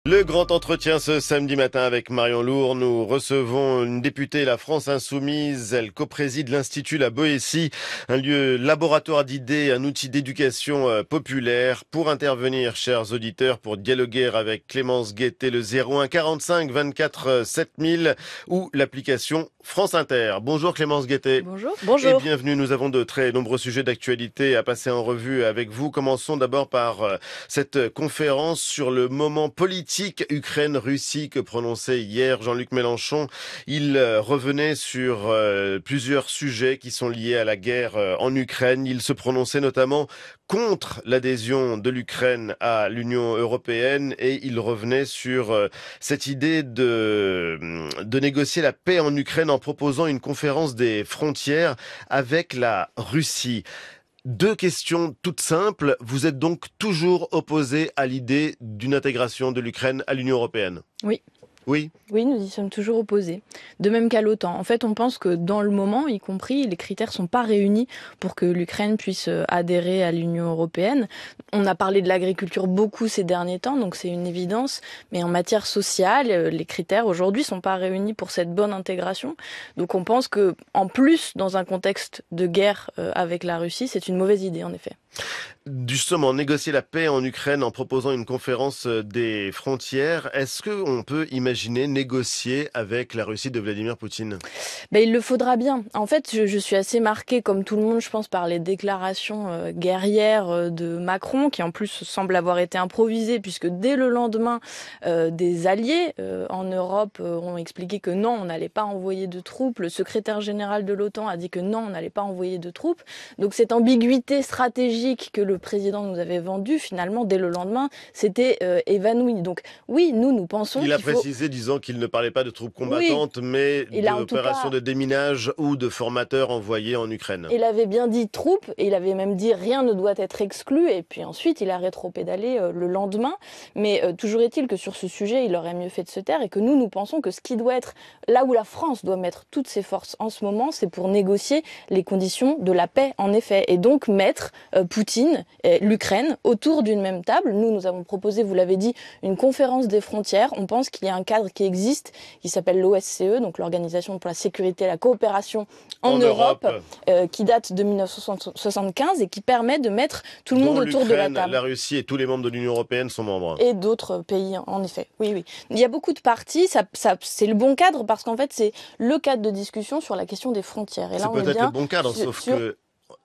Le grand entretien ce samedi matin avec Marion Lourd. Nous recevons une députée La France Insoumise. Elle co-préside l'Institut La Boétie, un lieu laboratoire d'idées, un outil d'éducation populaire. Pour intervenir, chers auditeurs, pour dialoguer avec Clémence Guettet, le 01 45 24 7000 ou l'application France Inter. Bonjour Clémence Guettet. Bonjour. Et bienvenue. Nous avons de très nombreux sujets d'actualité à passer en revue avec vous. Commençons d'abord par cette conférence sur le moment politique Ukraine-Russie que prononçait hier Jean-Luc Mélenchon. Il revenait sur plusieurs sujets qui sont liés à la guerre en Ukraine. Il se prononçait notamment contre l'adhésion de l'Ukraine à l'Union européenne et il revenait sur cette idée de négocier la paix en Ukraine en proposant une conférence des frontières avec la Russie. Deux questions toutes simples. Vous êtes donc toujours opposé à l'idée d'une intégration de l'Ukraine à l'Union européenne? Oui. Oui. Oui, nous y sommes toujours opposés. De même qu'à l'OTAN. En fait, on pense que dans le moment, y compris, les critères sont pas réunis pour que l'Ukraine puisse adhérer à l'Union européenne. On a parlé de l'agriculture beaucoup ces derniers temps, donc c'est une évidence. Mais en matière sociale, les critères aujourd'hui sont pas réunis pour cette bonne intégration. Donc on pense que, en plus, dans un contexte de guerre avec la Russie, c'est une mauvaise idée, en effet. Justement, négocier la paix en Ukraine en proposant une conférence des frontières, est-ce qu'on peut imaginer négocier avec la Russie de Vladimir Poutine? Il le faudra bien. En fait, je suis assez marquée, comme tout le monde, je pense, par les déclarations guerrières de Macron, qui en plus semblent avoir été improvisées, puisque dès le lendemain, des alliés en Europe ont expliqué que non, on n'allait pas envoyer de troupes. Le secrétaire général de l'OTAN a dit que non, on n'allait pas envoyer de troupes. Donc cette ambiguïté stratégique que le président nous avait vendue, finalement, dès le lendemain, s'était évanouie. Donc oui, nous pensons qu'il faut... Il a précisé, disant qu'il ne parlait pas de troupes combattantes, mais d'opérations de déminage ou de formateurs envoyés en Ukraine. Il avait bien dit troupes, et il avait même dit rien ne doit être exclu, et puis ensuite il a rétropédalé le lendemain. Mais toujours est-il que sur ce sujet, il aurait mieux fait de se taire, et que nous pensons que ce qui doit être, là où la France doit mettre toutes ses forces en ce moment, c'est pour négocier les conditions de la paix, en effet, et donc mettre Poutine et l'Ukraine autour d'une même table. Nous avons proposé, vous l'avez dit, une conférence des frontières. On pense qu'il y a un cadre qui existe, qui s'appelle l'OSCE, donc l'Organisation pour la sécurité et la coopération en Europe, qui date de 1975 et qui permet de mettre tout le monde autour de la table. La Russie et tous les membres de l'Union européenne sont membres. Et d'autres pays, en effet. Oui. Il y a beaucoup de parties. C'est le bon cadre parce qu'en fait, c'est le cadre de discussion sur la question des frontières. Et là, c'est peut-être le bon cadre, sauf que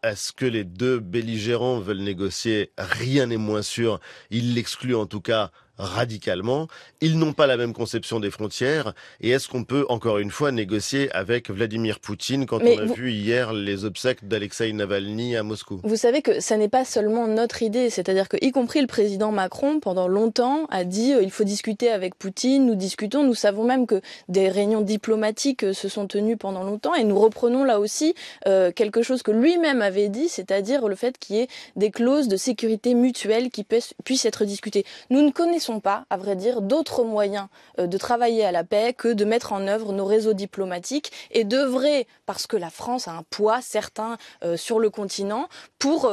est-ce que les deux belligérants veulent négocier? Rien n'est moins sûr. Ils l'excluent en tout cas radicalement. Ils n'ont pas la même conception des frontières. Et est-ce qu'on peut, encore une fois, négocier avec Vladimir Poutine quand on a vu hier les obsèques d'Alexeï Navalny à Moscou? Vous savez que ça n'est pas seulement notre idée. C'est-à-dire que, y compris le président Macron, pendant longtemps, a dit il faut discuter avec Poutine, nous discutons. Nous savons même que des réunions diplomatiques se sont tenues pendant longtemps. Et nous reprenons là aussi quelque chose que lui-même avait dit, c'est-à-dire le fait qu'il y ait des clauses de sécurité mutuelle qui puissent être discutées. Nous ne connaissons pas, à vrai dire, d'autres moyens de travailler à la paix que de mettre en œuvre nos réseaux diplomatiques et d'œuvrer, parce que la France a un poids certain sur le continent, pour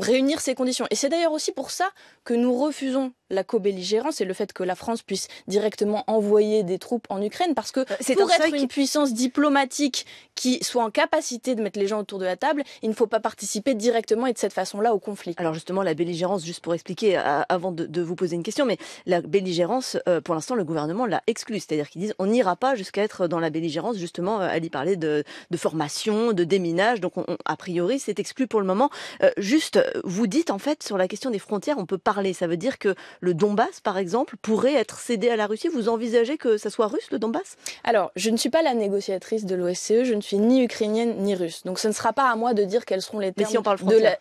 réunir ces conditions. Et c'est d'ailleurs aussi pour ça que nous refusons la co-belligérance et le fait que la France puisse directement envoyer des troupes en Ukraine, parce que pour être une puissance diplomatique qui soit en capacité de mettre les gens autour de la table, il ne faut pas participer directement et de cette façon-là au conflit. Alors justement, la belligérance, juste pour expliquer avant de vous poser une question, mais la belligérance, pour l'instant, le gouvernement l'a exclue, c'est-à-dire qu'ils disent on n'ira pas jusqu'à être dans la belligérance, justement, elle y parlait de formation, de déminage, donc a priori c'est exclu pour le moment. Juste, vous dites en fait sur la question des frontières, on peut parler, ça veut dire que le Donbass, par exemple, pourrait être cédé à la Russie. Vous envisagez que ça soit russe, le Donbass? Alors, je ne suis pas la négociatrice de l'OSCE, je ne suis ni ukrainienne ni russe. Donc ce ne sera pas à moi de dire quels seront les termes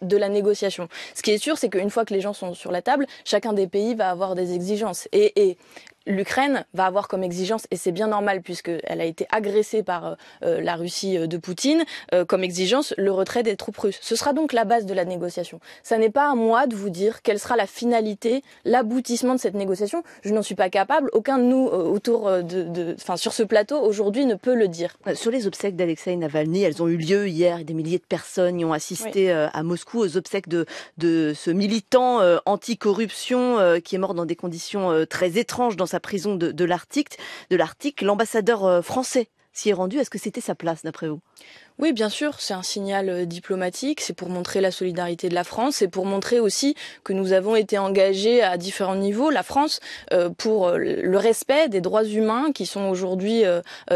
de la négociation. Ce qui est sûr, c'est qu'une fois que les gens sont sur la table, chacun des pays va avoir des exigences. Et l'Ukraine va avoir comme exigence, et c'est bien normal puisqu'elle a été agressée par la Russie de Poutine, comme exigence le retrait des troupes russes. Ce sera donc la base de la négociation. Ça n'est pas à moi de vous dire quelle sera la finalité, l'aboutissement de cette négociation. Je n'en suis pas capable. Aucun de nous sur ce plateau aujourd'hui ne peut le dire. Sur les obsèques d'Alexeï Navalny, elles ont eu lieu hier et des milliers de personnes y ont assisté à Moscou aux obsèques de ce militant anti-corruption qui est mort dans des conditions très étranges dans sa prison de l'Arctique. L'ambassadeur français s'y est rendu. Est-ce que c'était sa place d'après vous ? Oui, bien sûr, c'est un signal diplomatique, c'est pour montrer la solidarité de la France, c'est pour montrer aussi que nous avons été engagés à différents niveaux, la France, pour le respect des droits humains qui sont aujourd'hui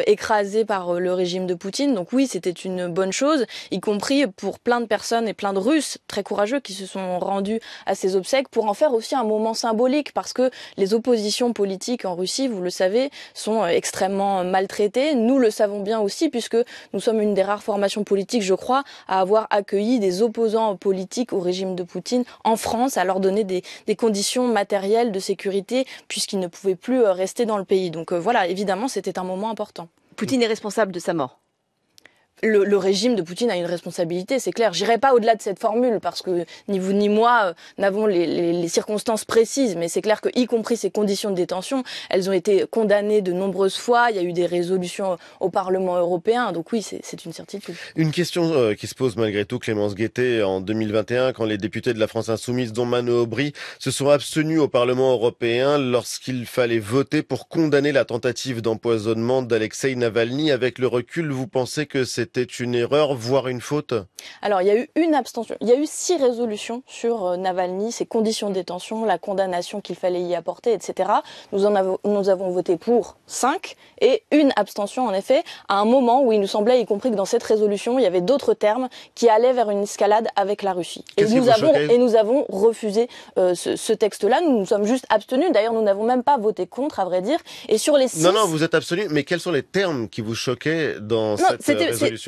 écrasés par le régime de Poutine. Donc oui, c'était une bonne chose, y compris pour plein de personnes et plein de Russes très courageux qui se sont rendus à ces obsèques pour en faire aussi un moment symbolique, parce que les oppositions politiques en Russie, vous le savez, sont extrêmement maltraitées. Nous le savons bien aussi, puisque nous sommes une des rares formation politique, je crois, à avoir accueilli des opposants politiques au régime de Poutine en France, à leur donner des conditions matérielles de sécurité, puisqu'ils ne pouvaient plus rester dans le pays. Donc voilà, évidemment, c'était un moment important. Poutine est responsable de sa mort. Le régime de Poutine a une responsabilité, c'est clair. J'irai pas au-delà de cette formule parce que ni vous ni moi n'avons les circonstances précises, mais c'est clair que, y compris ces conditions de détention, elles ont été condamnées de nombreuses fois. Il y a eu des résolutions au Parlement européen, donc oui, c'est une certitude. Une question qui se pose malgré tout, Clémence Guettet, en 2021, quand les députés de la France Insoumise, dont Manon Aubry, se sont abstenus au Parlement européen lorsqu'il fallait voter pour condamner la tentative d'empoisonnement d'Alexeï Navalny. Avec le recul, vous pensez que c'était une erreur, voire une faute? Alors, il y a eu une abstention. Il y a eu 6 résolutions sur Navalny, ses conditions de détention, la condamnation qu'il fallait y apporter, etc. Nous avons voté pour 5 et une abstention, en effet, à un moment où il nous semblait, y compris que dans cette résolution, il y avait d'autres termes qui allaient vers une escalade avec la Russie. Et nous avons refusé ce texte-là. Nous nous sommes juste abstenus. D'ailleurs, nous n'avons même pas voté contre, à vrai dire. Et sur les 6... Non, vous êtes abstenus, mais quels sont les termes qui vous choquaient dans cette résolution?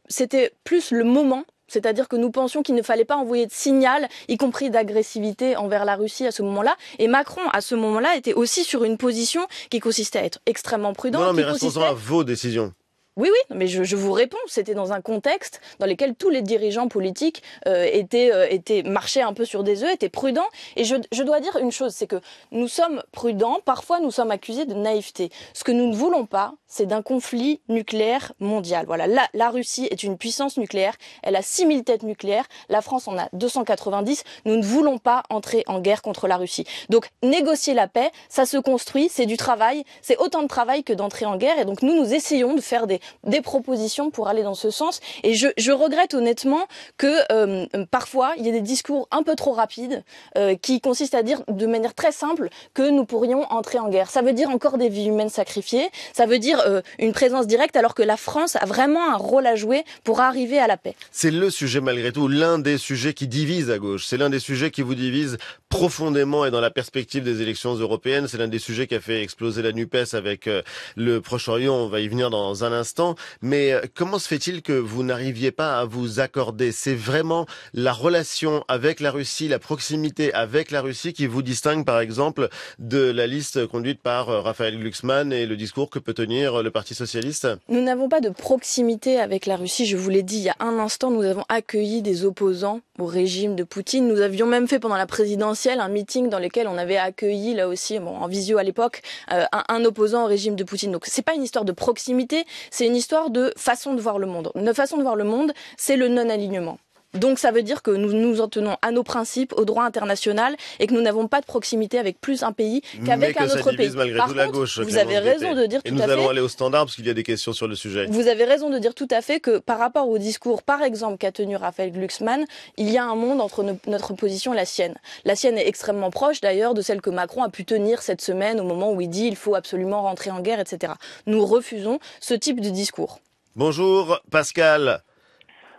C'était plus le moment. C'est-à-dire que nous pensions qu'il ne fallait pas envoyer de signal, y compris d'agressivité envers la Russie à ce moment-là. Et Macron, à ce moment-là, était aussi sur une position qui consistait à être extrêmement prudent. Non, mais restons-en à vos décisions. Oui, mais je vous réponds. C'était dans un contexte dans lequel tous les dirigeants politiques marchaient un peu sur des œufs, étaient prudents. Et je dois dire une chose, c'est que nous sommes prudents. Parfois, nous sommes accusés de naïveté. Ce que nous ne voulons pas, c'est d'un conflit nucléaire mondial. Voilà, la Russie est une puissance nucléaire. Elle a 6000 têtes nucléaires. La France en a 290. Nous ne voulons pas entrer en guerre contre la Russie. Donc, négocier la paix, ça se construit. C'est du travail. C'est autant de travail que d'entrer en guerre. Et donc, nous essayons de faire des propositions pour aller dans ce sens. Et je regrette honnêtement que parfois, il y ait des discours un peu trop rapides qui consistent à dire de manière très simple que nous pourrions entrer en guerre. Ça veut dire encore des vies humaines sacrifiées. Ça veut dire une présence directe alors que la France a vraiment un rôle à jouer pour arriver à la paix. C'est le sujet malgré tout, l'un des sujets qui divise à gauche. C'est l'un des sujets qui vous divise profondément et dans la perspective des élections européennes. C'est l'un des sujets qui a fait exploser la NUPES avec le Proche-Orient. On va y venir dans un instant. Mais comment se fait-il que vous n'arriviez pas à vous accorder? C'est vraiment la relation avec la Russie, la proximité avec la Russie qui vous distingue par exemple de la liste conduite par Raphaël Glucksmann et le discours que peut tenir le Parti socialiste? Nous n'avons pas de proximité avec la Russie. Je vous l'ai dit il y a un instant, nous avons accueilli des opposants au régime de Poutine. Nous avions même fait pendant la présidentielle un meeting dans lequel on avait accueilli, là aussi, en visio à l'époque, un opposant au régime de Poutine. Donc c'est pas une histoire de proximité, c'est une histoire de façon de voir le monde. Notre façon de voir le monde, c'est le non-alignement. Donc ça veut dire que nous nous en tenons à nos principes, au droit international, et que nous n'avons pas de proximité avec plus un pays qu'avec un autre pays. Par contre, la gauche, vous avez raison de dire tout à fait. Et nous allons aller au standard parce qu'il y a des questions sur le sujet. Vous avez raison de dire tout à fait que par rapport au discours, par exemple, qu'a tenu Raphaël Glucksmann, il y a un monde entre notre position et la sienne. La sienne est extrêmement proche d'ailleurs de celle que Macron a pu tenir cette semaine au moment où il dit il faut absolument rentrer en guerre, etc. Nous refusons ce type de discours. Bonjour Pascal.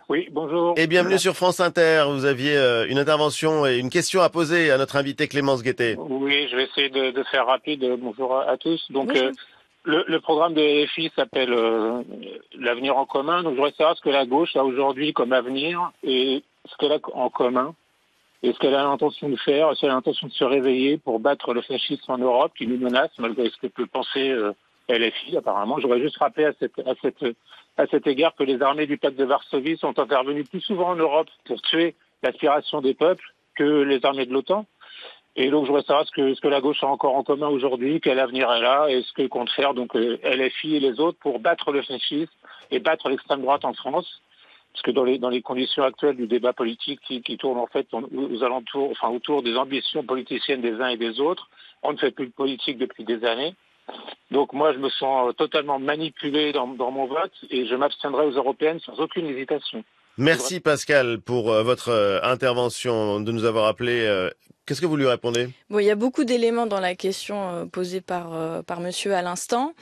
Oui, bonjour. Et bienvenue sur France Inter. Vous aviez une intervention et une question à poser à notre invité Clémence Guettet. Oui, je vais essayer de faire rapide. Bonjour à tous. Donc, le programme de LFI s'appelle l'avenir en commun. Donc, je voudrais savoir ce que la gauche a aujourd'hui comme avenir et ce qu'elle a en commun. Et ce qu'elle a l'intention de faire, c'est l'intention de se réveiller pour battre le fascisme en Europe qui nous menace, malgré ce que peut penser LFI apparemment. J'aurais juste rappelé à cet égard que les armées du pacte de Varsovie sont intervenues plus souvent en Europe pour tuer l'aspiration des peuples que les armées de l'OTAN. Et donc je voudrais savoir ce que la gauche a encore en commun aujourd'hui, quel avenir elle a, et ce que compte faire donc LFI et les autres pour battre le fascisme et battre l'extrême droite en France. Parce que dans les conditions actuelles du débat politique qui tourne en fait aux alentours, enfin autour des ambitions politiciennes des uns et des autres, on ne fait plus de politique depuis des années. Donc moi je me sens totalement manipulé dans mon vote et je m'abstiendrai aux européennes sans aucune hésitation. Merci Pascal pour votre intervention, de nous avoir appelé. Qu'est-ce que vous lui répondez? Bon, il y a beaucoup d'éléments dans la question posée par monsieur à l'instant.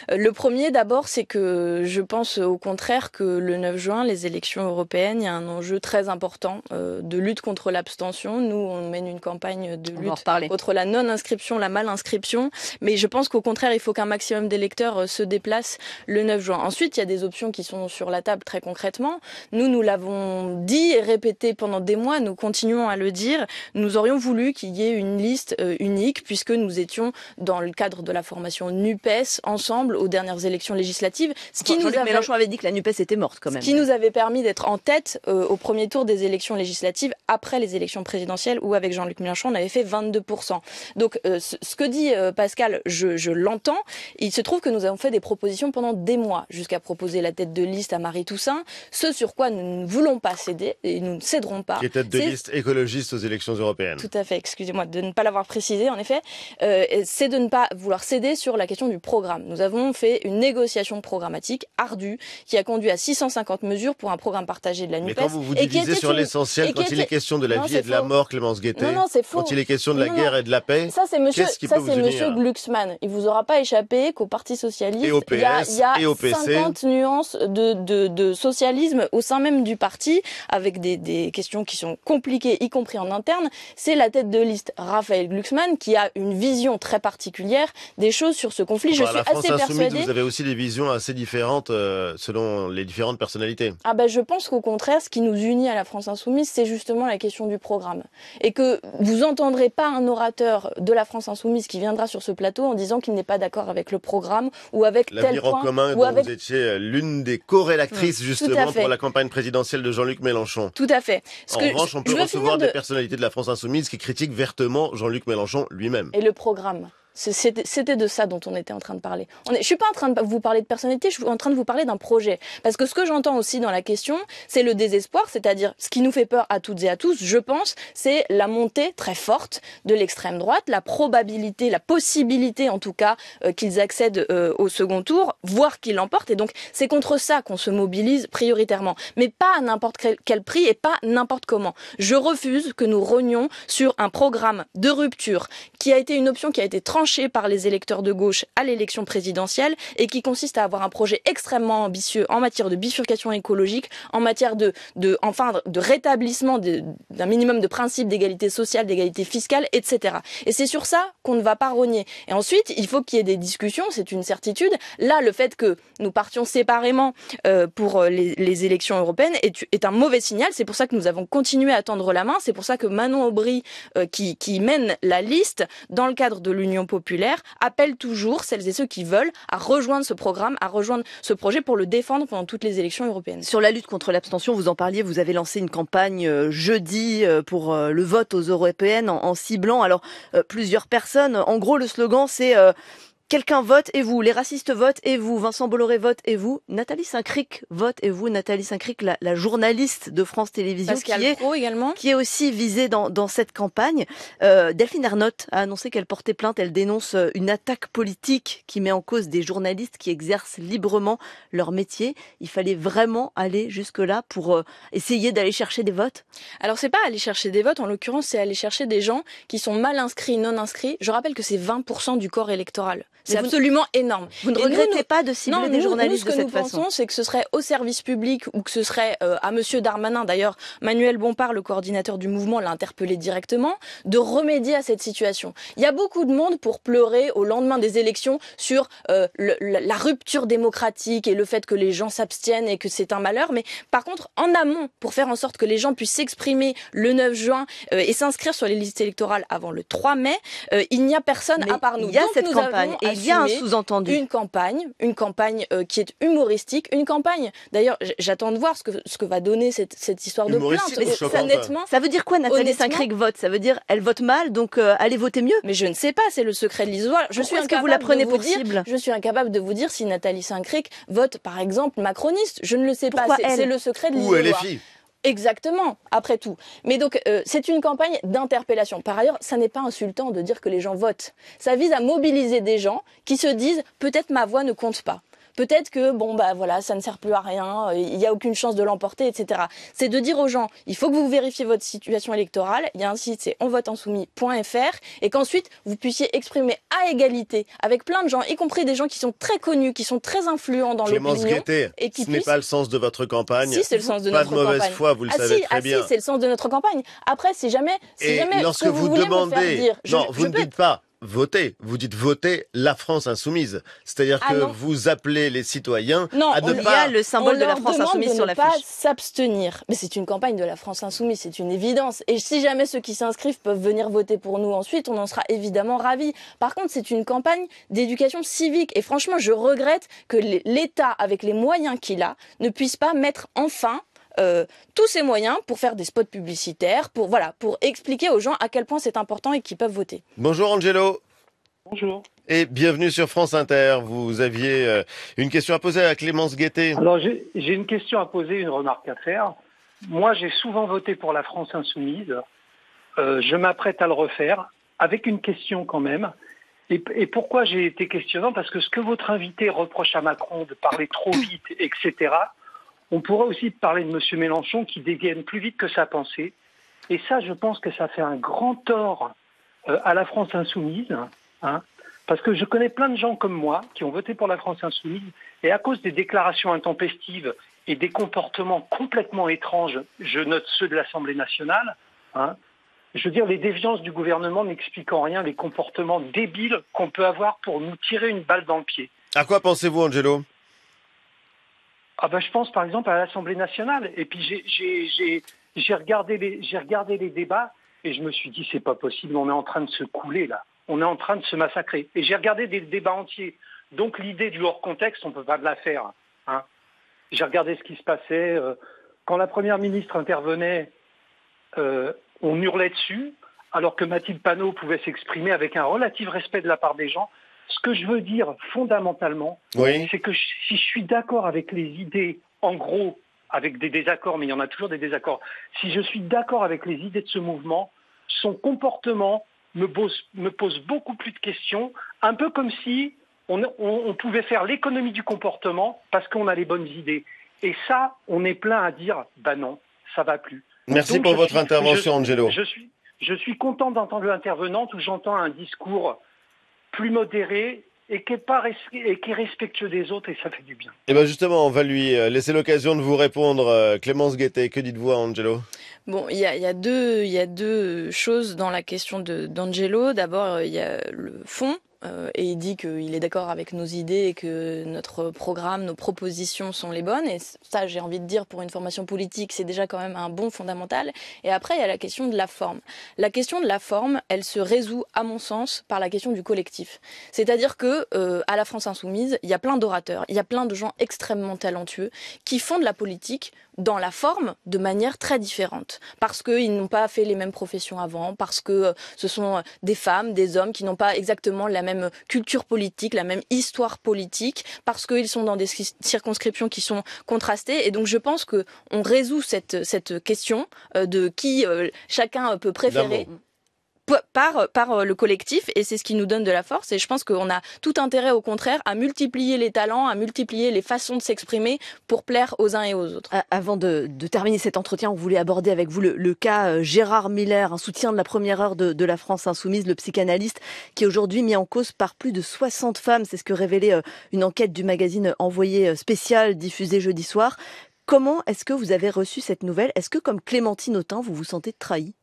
Le premier, d'abord, c'est que je pense au contraire que le 9 juin, les élections européennes, il y a un enjeu très important de lutte contre l'abstention. Nous, on mène une campagne de lutte contre la non-inscription, la mal-inscription. Mais je pense qu'au contraire, il faut qu'un maximum d'électeurs se déplacent le 9 juin. Ensuite, il y a des options qui sont sur la table très concrètement. Nous l'avons dit et répété pendant des mois, nous continuons à le dire. Nous aurions voulu qu'il y ait une liste unique puisque nous étions dans le cadre de la formation NUPES ensemble aux dernières élections législatives. Mélenchon avait dit que la NUPES était morte quand même. Ce qui nous avait permis d'être en tête au premier tour des élections législatives après les élections présidentielles où avec Jean-Luc Mélenchon on avait fait 22%. Donc ce que dit Pascal, je l'entends. Il se trouve que nous avons fait des propositions pendant des mois jusqu'à proposer la tête de liste à Marie Toussaint. Ce sur quoi nous ne voulons pas céder et nous ne céderons pas. Qui est tête de liste écologiste aux élections européennes. Tout à fait, excusez-moi de ne pas l'avoir précisé en effet, c'est de ne pas vouloir céder sur la question du programme. Nous avons fait une négociation programmatique ardue qui a conduit à 650 mesures pour un programme partagé de la NUPES. Mais quand vous vous divisez sur l'essentiel, quand il est question de la vie et de la mort, Clémence Guettet, quand il est question de la guerre et de la paix, qu'est-ce qui peut vous unir ? Monsieur Glucksmann. Il vous aura pas échappé qu'au Parti Socialiste, et au PS, il y a et au PC. 50 nuances de socialisme au sein même du parti, avec des questions qui sont compliquées, y compris en interne. C'est la tête de liste Raphaël Glucksmann qui a une vision très particulière des choses sur ce conflit. Je suis assez persuadée. Vous avez aussi des visions assez différentes selon les différentes personnalités. Je pense qu'au contraire, ce qui nous unit à la France Insoumise, c'est justement la question du programme. Et que vous entendrez pas un orateur de la France Insoumise qui viendra sur ce plateau en disant qu'il n'est pas d'accord avec le programme ou avec tel point. L'avenir en commun, dont vous étiez l'une des co-rédactrices justement pour la campagne présidentielle de Jean-Luc Mélenchon. Tout à fait. En revanche, on peut recevoir des personnalités de la France Insoumise qui critiquent vertement Jean-Luc Mélenchon lui-même. Et le programme. C'était de ça dont on était en train de parler. Je suis pas en train de vous parler de personnalité, je suis en train de vous parler d'un projet. Parce que ce que j'entends aussi dans la question, c'est le désespoir, c'est-à-dire ce qui nous fait peur à toutes et à tous, je pense, c'est la montée très forte de l'extrême droite, la probabilité, la possibilité en tout cas qu'ils accèdent au second tour, voire qu'ils l'emportent. Et donc c'est contre ça qu'on se mobilise prioritairement. Mais pas à n'importe quel prix et pas n'importe comment. Je refuse que nous rognions sur un programme de rupture qui a été une option qui a été tranchée par les électeurs de gauche à l'élection présidentielle et qui consiste à avoir un projet extrêmement ambitieux en matière de bifurcation écologique, en matière de rétablissement d'un minimum de principes d'égalité sociale, d'égalité fiscale, etc. Et c'est sur ça qu'on ne va pas rogner. Et ensuite, il faut qu'il y ait des discussions, c'est une certitude. Là, le fait que nous partions séparément pour les élections européennes est un mauvais signal. C'est pour ça que nous avons continué à tendre la main. C'est pour ça que Manon Aubry, qui mène la liste dans le cadre de l'Union populaire, appelle toujours celles et ceux qui veulent à rejoindre ce programme, à rejoindre ce projet pour le défendre pendant toutes les élections européennes. Sur la lutte contre l'abstention, vous en parliez, vous avez lancé une campagne jeudi pour le vote aux européennes en ciblant plusieurs personnes. En gros, le slogan, c'est quelqu'un vote et vous, les racistes votent et vous, Vincent Bolloré vote et vous, Nathalie Saint-Cric vote et vous, Nathalie Saint-Cric, la journaliste de France Télévisions, qui est aussi visée dans cette campagne. Delphine Ernotte a annoncé qu'elle portait plainte, elle dénonce une attaque politique qui met en cause des journalistes qui exercent librement leur métier. Il fallait vraiment aller jusque-là pour essayer d'aller chercher des votes? Alors c'est pas aller chercher des votes, en l'occurrence c'est aller chercher des gens qui sont mal inscrits, non inscrits. Je rappelle que c'est 20% du corps électoral. C'est absolument énorme. Vous ne regrettez pas de cibler des journalistes de cette façon? Ce que nous pensons, c'est que ce serait au service public ou que ce serait à Monsieur Darmanin, d'ailleurs Manuel Bompard, le coordinateur du mouvement, l'a interpellé directement, de remédier à cette situation. Il y a beaucoup de monde pour pleurer au lendemain des élections sur la rupture démocratique et le fait que les gens s'abstiennent et que c'est un malheur, mais par contre, en amont, pour faire en sorte que les gens puissent s'exprimer le 9 juin et s'inscrire sur les listes électorales avant le 3 mai, il n'y a personne à part nous. Il y a cette campagne et il y a un sous-entendu. Une campagne qui est humoristique, une campagne. D'ailleurs, j'attends de voir ce que va donner cette histoire de plainte. Mais honnêtement, ça veut dire quoi, Nathalie Saint-Cric vote? Ça veut dire elle vote mal, donc allez voter mieux? Mais je ne sais pas, c'est le secret de l'histoire. Est-ce que vous la prenez pour cible? Je suis incapable de vous dire si Nathalie Saint-Cric vote, par exemple, macroniste. Je ne le sais Pourquoi pas. C'est le secret de l'histoire. Ou LFI. Exactement, après tout. Mais donc, c'est une campagne d'interpellation. Par ailleurs, ça n'est pas insultant de dire que les gens votent. Ça vise à mobiliser des gens qui se disent « peut-être ma voix ne compte pas ». Peut-être que, voilà, ça ne sert plus à rien, il n'y a aucune chance de l'emporter, etc. C'est de dire aux gens, il faut que vous vérifiez votre situation électorale. Il y a un site, c'est onvoteinsoumis.fr, et qu'ensuite, vous puissiez exprimer à égalité avec plein de gens, y compris des gens qui sont très connus, qui sont très influents dans l'opinion. Clémence Guettet, ce n'est pas le sens de votre campagne. Si, c'est le sens de notre campagne. Pas de mauvaise foi, vous le savez très bien. Si, c'est le sens de notre campagne. Après, si jamais lorsque ce que vous voulez demandez, me faire dire, vous ne dites pas voter, vous dites voter la France insoumise. C'est-à-dire que vous appelez les citoyens à ne pas... Il y a le symbole de la France insoumise sur l'affiche. On leur demande de ne pas s'abstenir. Mais c'est une campagne de la France insoumise, c'est une évidence. Et si jamais ceux qui s'inscrivent peuvent venir voter pour nous ensuite, on en sera évidemment ravis. Par contre, c'est une campagne d'éducation civique. Et franchement, je regrette que l'État, avec les moyens qu'il a, ne puisse pas mettre enfin tous ces moyens pour faire des spots publicitaires, pour expliquer aux gens à quel point c'est important et qu'ils peuvent voter. Bonjour Angelo. Bonjour. Et bienvenue sur France Inter. Vous aviez une question à poser à Clémence Guettet. Alors j'ai une question à poser, une remarque à faire. Moi, j'ai souvent voté pour la France insoumise. Je m'apprête à le refaire avec une question quand même. Et pourquoi j'ai été questionnant? Parce que ce que votre invité reproche à Macron de parler trop vite, etc., on pourrait aussi parler de M. Mélenchon qui dégaine plus vite que sa pensée. Et ça, je pense que ça fait un grand tort à la France insoumise. Parce que je connais plein de gens comme moi qui ont voté pour la France insoumise et à cause des déclarations intempestives et des comportements complètement étranges, je note ceux de l'Assemblée nationale, je veux dire, les déviances du gouvernement n'expliquent en rien les comportements débiles qu'on peut avoir pour nous tirer une balle dans le pied. À quoi pensez-vous, Angelo? Je pense par exemple à l'Assemblée nationale. Et puis j'ai regardé les débats et je me suis dit c'est pas possible, on est en train de se couler là. On est en train de se massacrer. Et j'ai regardé des débats entiers. Donc l'idée du hors contexte, on ne peut pas la faire. J'ai regardé ce qui se passait. Quand la Première ministre intervenait, on hurlait dessus, alors que Mathilde Panot pouvait s'exprimer avec un relatif respect de la part des gens. Ce que je veux dire fondamentalement, c'est que si je suis d'accord avec les idées, en gros, avec des désaccords, mais il y en a toujours des désaccords, si je suis d'accord avec les idées de ce mouvement, son comportement me pose beaucoup plus de questions, un peu comme si on pouvait faire l'économie du comportement parce qu'on a les bonnes idées. Et ça, on est plein à dire, non, ça va plus. Merci pour votre intervention, Angelo. Je suis content d'entendre l'intervenante où j'entends un discours plus modéré et qui est respectueux des autres et ça fait du bien. Et bien justement, on va lui laisser l'occasion de vous répondre. Clémence Guettet, que dites-vous à Angelo? Bon, il y a deux choses dans la question d'Angelo. D'abord, il y a le fond. Et il dit qu'il est d'accord avec nos idées et que notre programme, nos propositions sont les bonnes. Et ça, j'ai envie de dire, pour une formation politique, c'est déjà quand même un bon fondamental. Et après, il y a la question de la forme. La question de la forme, elle se résout, à mon sens, par la question du collectif. C'est-à-dire que à la France insoumise, il y a plein d'orateurs, il y a plein de gens extrêmement talentueux qui font de la politique dans la forme de manière très différente. Parce qu'ils n'ont pas fait les mêmes professions avant, parce que ce sont des femmes, des hommes qui n'ont pas exactement la même culture politique, la même histoire politique, parce qu'ils sont dans des circonscriptions qui sont contrastées. Et donc je pense qu'on résout cette question de qui chacun peut préférer. par le collectif, et c'est ce qui nous donne de la force. Et je pense qu'on a tout intérêt, au contraire, à multiplier les talents, à multiplier les façons de s'exprimer pour plaire aux uns et aux autres. Avant de terminer cet entretien, on voulait aborder avec vous le cas Gérard Miller, un soutien de la première heure de la France insoumise, le psychanalyste qui est aujourd'hui mis en cause par plus de 60 femmes. C'est ce que révélait une enquête du magazine Envoyé spécial diffusé jeudi soir. Comment est-ce que vous avez reçu cette nouvelle? Est-ce que, comme Clémentine Autain, vous vous sentez trahie?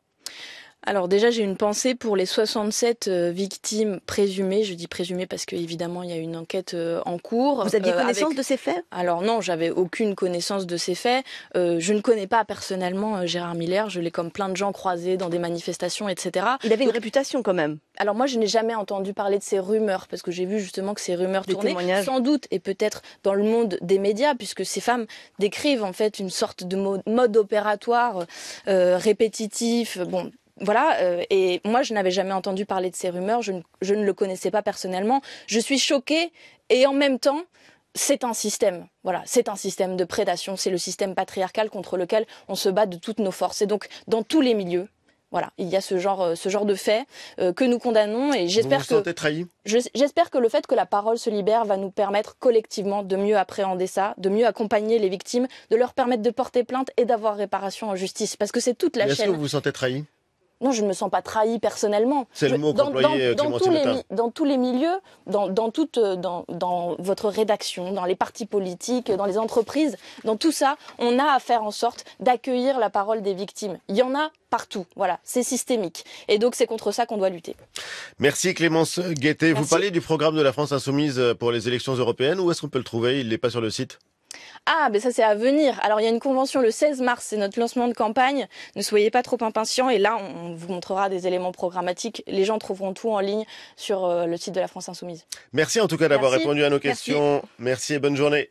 Alors déjà, j'ai une pensée pour les 67 victimes présumées. Je dis présumées parce qu'évidemment, il y a une enquête en cours. Vous aviez connaissance de ces faits? Alors non, j'avais aucune connaissance de ces faits. Je ne connais pas personnellement Gérard Miller. Je l'ai, comme plein de gens, croisé dans des manifestations, etc. Il avait une réputation quand même. Alors moi, je n'ai jamais entendu parler de ces rumeurs, parce que j'ai vu justement que ces rumeurs tournaient, sans doute, et peut-être dans le monde des médias, puisque ces femmes décrivent en fait une sorte de mode opératoire répétitif. Bon. Voilà, et moi je n'avais jamais entendu parler de ces rumeurs, je ne le connaissais pas personnellement. Je suis choquée et en même temps, c'est un système. Voilà, c'est un système de prédation, c'est le système patriarcal contre lequel on se bat de toutes nos forces. Et donc, dans tous les milieux, voilà, il y a ce genre de faits que nous condamnons, et j'espère vous vous sentez trahi ? J'espère que le fait que la parole se libère va nous permettre collectivement de mieux appréhender ça, de mieux accompagner les victimes, de leur permettre de porter plainte et d'avoir réparation en justice, parce que c'est toute la chaîne. Est-ce que vous vous sentez trahi ? Non, je ne me sens pas trahie personnellement. C'est le mot qu'employait Clémentine Autain. Dans tous les milieux, dans votre rédaction, dans les partis politiques, dans les entreprises, dans tout ça, on a à faire en sorte d'accueillir la parole des victimes. Il y en a partout, voilà, c'est systémique. Et donc c'est contre ça qu'on doit lutter. Merci Clémence Guettet. Vous parlez du programme de la France insoumise pour les élections européennes. Où est-ce qu'on peut le trouver? Il n'est pas sur le site? Ah, mais ça c'est à venir. Alors il y a une convention le 16 mars, c'est notre lancement de campagne. Ne soyez pas trop impatients, et là on vous montrera des éléments programmatiques. Les gens trouveront tout en ligne sur le site de la France insoumise. Merci en tout cas d'avoir répondu à nos questions. Merci et bonne journée.